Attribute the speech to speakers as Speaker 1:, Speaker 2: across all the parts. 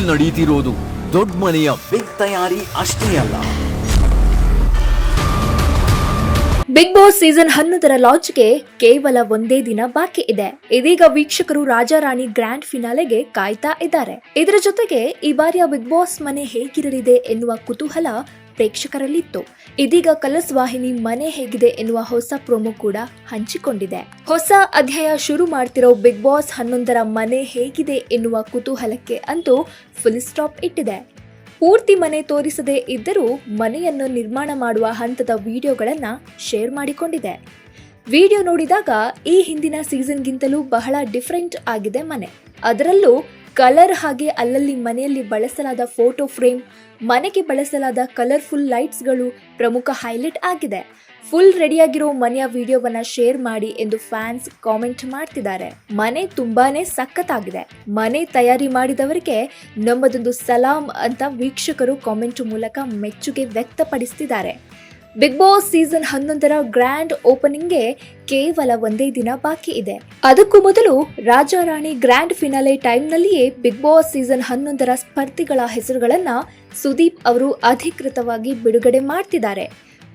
Speaker 1: ಇಲ್ಲಿ ನಡೀತಿರೋದು ದೊಡ್ಡ ಮನೆಯ ಬಿಗ್ ತಯಾರಿ ಅಷ್ಟೇ ಅಲ್ಲ.
Speaker 2: ಬಿಗ್ ಬಾಸ್ ಸೀಸನ್ 11 ಲಾಂಚ್ಗೆ ಕೇವಲ ಒಂದೇ ದಿನ ಬಾಕಿ ಇದೆ. ಇದೀಗ ವೀಕ್ಷಕರು ರಾಜಾರಾಣಿ ಗ್ರ್ಯಾಂಡ್ ಫಿನಾಲೆಗೆ ಕಾಯ್ತಾ ಇದ್ದಾರೆ. ಇದರ ಜೊತೆಗೆ ಈ ಬಾರಿಯ ಬಿಗ್ ಬಾಸ್ ಮನೆ ಹೇಗಿರಲಿದೆ ಎನ್ನುವ ಕುತೂಹಲ ಪ್ರೇಕ್ಷಕರಲ್ಲಿತ್ತು. ಇದೀಗ ಕಲರ್ಸ್ ವಾಹಿನಿ ಮನೆ ಹೇಗಿದೆ ಎನ್ನುವ ಹೊಸ ಪ್ರೋಮೋ ಕೂಡ ಹಂಚಿಕೊಂಡಿದೆ. ಹೊಸ ಅಧ್ಯಾಯ ಶುರು ಮಾಡ್ತಿರೋ ಬಿಗ್ ಬಾಸ್ 11 ಮನೆ ಹೇಗಿದೆ ಎನ್ನುವ ಕುತೂಹಲಕ್ಕೆ ಅಂತೂ ಫುಲ್ ಸ್ಟಾಪ್ ಇಟ್ಟಿದೆ. ಪೂರ್ತಿ ಮನೆ ತೋರಿಸದೇ ಇದ್ದರೂ ಮನೆಯನ್ನು ನಿರ್ಮಾಣ ಮಾಡುವ ಹಂತದ ವಿಡಿಯೋಗಳನ್ನ ಶೇರ್ ಮಾಡಿಕೊಂಡಿದೆ. ವಿಡಿಯೋ ನೋಡಿದಾಗ ಈ ಹಿಂದಿನ ಸೀಸನ್ಗಿಂತಲೂ ಬಹಳ ಡಿಫರೆಂಟ್ ಆಗಿದೆ ಮನೆ. ಅದರಲ್ಲೂ ಕಲರ್ ಹಾಗೆ ಅಲ್ಲಲ್ಲಿ ಮನೆಯಲ್ಲಿ ಬಳಸಲಾದ ಫೋಟೋ ಫ್ರೇಮ್, ಮನೆಗೆ ಬಳಸಲಾದ ಕಲರ್ಫುಲ್ ಲೈಟ್ಸ್ಗಳು ಪ್ರಮುಖ ಹೈಲೈಟ್ ಆಗಿದೆ. ಫುಲ್ ರೆಡಿಯಾಗಿರೋ ಮನೆಯ ವಿಡಿಯೋವನ್ನ ಶೇರ್ ಮಾಡಿ ಎಂದು ಫ್ಯಾನ್ಸ್ ಕಾಮೆಂಟ್ ಮಾಡ್ತಿದ್ದಾರೆ. ಮನೆ ತುಂಬಾನೇ ಸಖತ್ತಾಗಿದೆ. ಮನೆ ತಯಾರಿ ಮಾಡಿದವರಿಗೆ ನಮ್ಮದೊಂದು ಸಲಾಂ ಅಂತ ವೀಕ್ಷಕರು ಕಾಮೆಂಟ್ ಮೂಲಕ ಮೆಚ್ಚುಗೆ ವ್ಯಕ್ತಪಡಿಸುತ್ತಿದ್ದಾರೆ. ಬಿಗ್ ಬಾಸ್ ಸೀಸನ್ 11 ಗ್ರ್ಯಾಂಡ್ ಓಪನಿಂಗ್ಗೆ ಕೇವಲ ಒಂದೇ ದಿನ ಬಾಕಿ ಇದೆ. ಅದಕ್ಕೂ ಮೊದಲು Rajarani grand finale ಟೈಮ್ನಲ್ಲಿಯೇ big boss season 11 ಸ್ಪರ್ಧಿಗಳ ಹೆಸರುಗಳನ್ನ Sudeep ಅವರು ಅಧಿಕೃತವಾಗಿ ಬಿಡುಗಡೆ ಮಾಡ್ತಿದ್ದಾರೆ.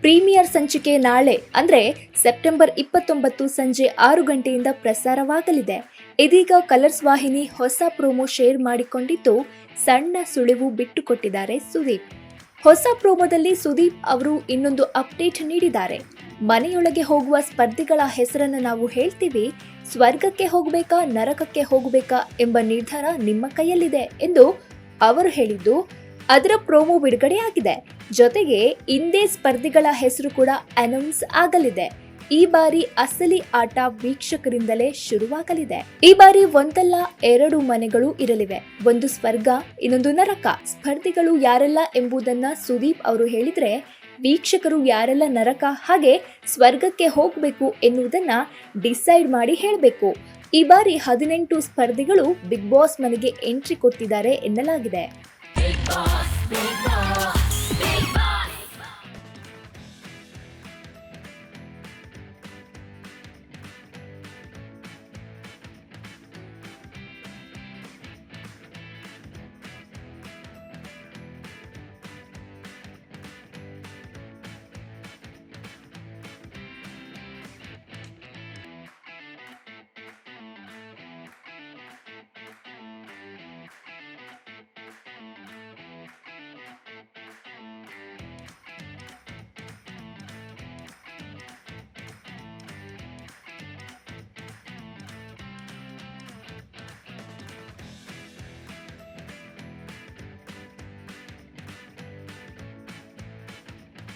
Speaker 2: ಪ್ರೀಮಿಯರ್ ಸಂಚಿಕೆ ನಾಳೆ ಅಂದ್ರೆ ಸೆಪ್ಟೆಂಬರ್ 29 ಸಂಜೆ 6 ಗಂಟೆಯಿಂದ ಪ್ರಸಾರವಾಗಲಿದೆ. ಇದೀಗ ಕಲರ್ಸ್ ವಾಹಿನಿ ಹೊಸ ಪ್ರೋಮೋ ಶೇರ್ ಮಾಡಿಕೊಂಡಿದ್ದು ಸಣ್ಣ ಸುಳಿವು ಬಿಟ್ಟುಕೊಟ್ಟಿದ್ದಾರೆ ಸುದೀಪ್. ಹೊಸ ಪ್ರೋಮೋದಲ್ಲಿ ಸುದೀಪ್ ಅವರು ಇನ್ನೊಂದು ಅಪ್ಡೇಟ್ ನೀಡಿದ್ದಾರೆ. ಮನೆಯೊಳಗೆ ಹೋಗುವ ಸ್ಪರ್ಧಿಗಳ ಹೆಸರನ್ನು ನಾವು ಹೇಳ್ತೀವಿ. ಸ್ವರ್ಗಕ್ಕೆ ಹೋಗಬೇಕಾ ನರಕಕ್ಕೆ ಹೋಗಬೇಕಾ ಎಂಬ ನಿರ್ಧಾರ ನಿಮ್ಮ ಕೈಯಲ್ಲಿದೆ ಎಂದು ಅವರು ಹೇಳಿದ್ದು ಅದರ ಪ್ರೋಮೋ ಬಿಡುಗಡೆಯಾಗಿದೆ. ಜೊತೆಗೆ ಇಂದೇ ಸ್ಪರ್ಧಿಗಳ ಹೆಸರು ಕೂಡ ಅನೌನ್ಸ್ ಆಗಲಿದೆ. ಈ ಬಾರಿ ಅಸಲಿ ಆಟ ವೀಕ್ಷಕರಿಂದಲೇ ಶುರುವಾಗಲಿದೆ. ಈ ಬಾರಿ ಒಂದಲ್ಲ 2 ಮನೆಗಳು ಇರಲಿವೆ. ಒಂದು ಸ್ವರ್ಗ, ಇನ್ನೊಂದು ನರಕ. ಸ್ಪರ್ಧಿಗಳು ಯಾರೆಲ್ಲ ಎಂಬುದನ್ನ ಸುದೀಪ್ ಅವರು ಹೇಳಿದ್ರೆ, ವೀಕ್ಷಕರು ಯಾರೆಲ್ಲ ನರಕ ಹಾಗೆ ಸ್ವರ್ಗಕ್ಕೆ ಹೋಗಬೇಕು ಎನ್ನುವುದನ್ನ ಡಿಸೈಡ್ ಮಾಡಿ ಹೇಳಬೇಕು. ಈ ಬಾರಿ 18 ಸ್ಪರ್ಧಿಗಳು ಬಿಗ್ ಬಾಸ್ ಮನೆಗೆ ಎಂಟ್ರಿ ಕೊಟ್ಟಿದ್ದಾರೆ ಎನ್ನಲಾಗಿದೆ.